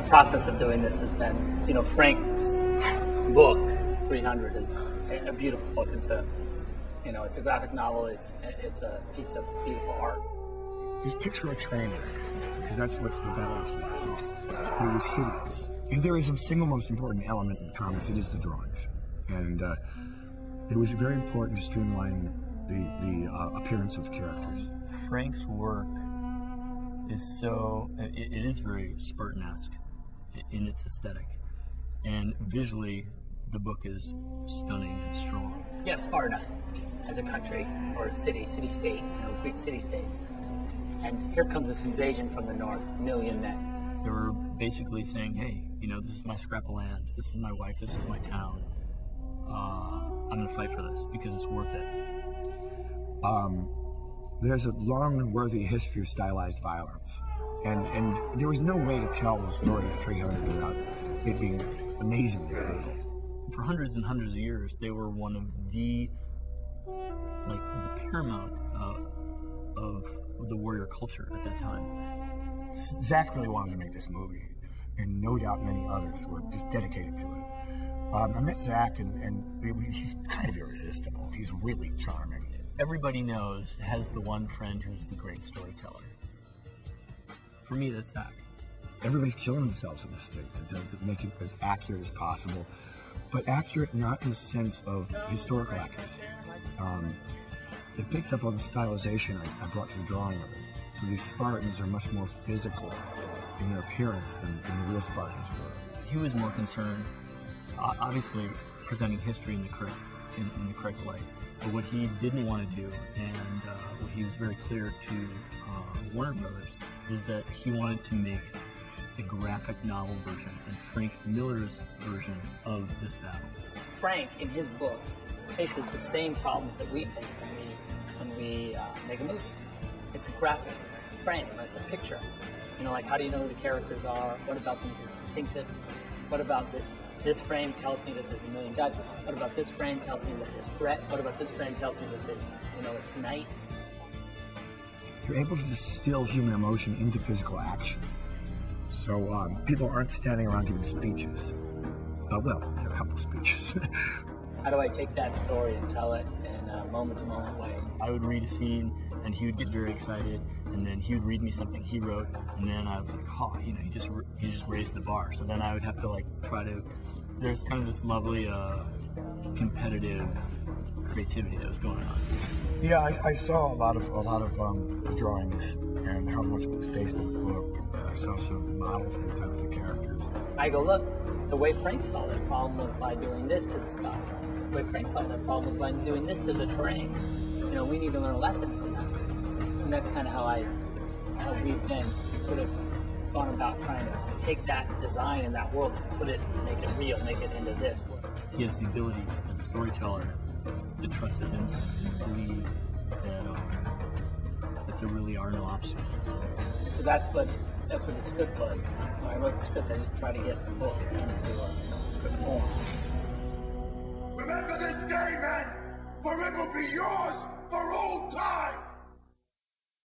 process of doing this has been, you know, Frank's book 300 is a beautiful book. It's a, you know, it's a graphic novel. It's a piece of beautiful art. Just picture a train wreck, because that's what the battle was like. It was hideous. If there is a single most important element in the comics, it is the drawings, and it was very important to streamline the appearance of the characters. Frank's work is so, it is very Spartan-esque in its aesthetic, and visually the book is stunning and strong. You have Sparta as a country, or a city-state, you know, Greek city-state, and here comes this invasion from the north, a million men. They were basically saying, hey, you know, this is my scrap of land, this is my wife, this is my town. I'm going to fight for this because it's worth it. There's a long and worthy history of stylized violence, and there was no way to tell the story of 300 without it being amazingly violent. For hundreds and hundreds of years, they were one of the, like, the paramount of the warrior culture at that time. Zach really wanted to make this movie, and no doubt many others were just dedicated to it. I met Zach, and he's kind of irresistible. He's really charming. Everybody knows, has the one friend who's the great storyteller. For me, that's Zach. Everybody's killing themselves in this thing to make it as accurate as possible, but accurate not in the sense of historical accuracy. It picked up on the stylization I brought to the drawing of it. So these Spartans are much more physical in their appearance than the real Spartans were. He was more concerned, obviously, presenting history in the correct light. But what he didn't want to do, and what he was very clear to Warner Brothers, is that he wanted to make a graphic novel version and Frank Miller's version of this battle. Frank, in his book, faces the same problems that we face when we make a movie. It's a graphic frame, it's a picture. You know, like, how do you know who the characters are? What about these is distinctive? What about this? This frame tells me that there's a million guys. What about this frame tells me that there's threat? What about this frame tells me that there's, you know, it's night? You're able to distill human emotion into physical action. So people aren't standing around giving speeches. Well, a couple of speeches. How do I take that story and tell it in a moment-to-moment way? I would read a scene, and he would get very excited, and then he would read me something he wrote, and then I was like, oh, you know, he just raised the bar. So then I would have to, like, try to. There's kind of this lovely competitive creativity that was going on. Yeah, I saw a lot of the drawings and how much it was based on the book. I saw some of the models they did of the characters. I go, look, the way Frank saw that problem was by doing this to the sky. The way Frank saw that problem was by doing this to the terrain. You know, we need to learn a lesson from that. And that's kind of how we've been sort of gone about trying to take that design in that world and put it, make it real, make it into this world. He has the ability as a storyteller to trust his instinct and believe that there really are no obstacles. So that's what the script was. When I wrote the script, I just tried to get the book into a script form. Remember this day, men, for it will be yours for all time!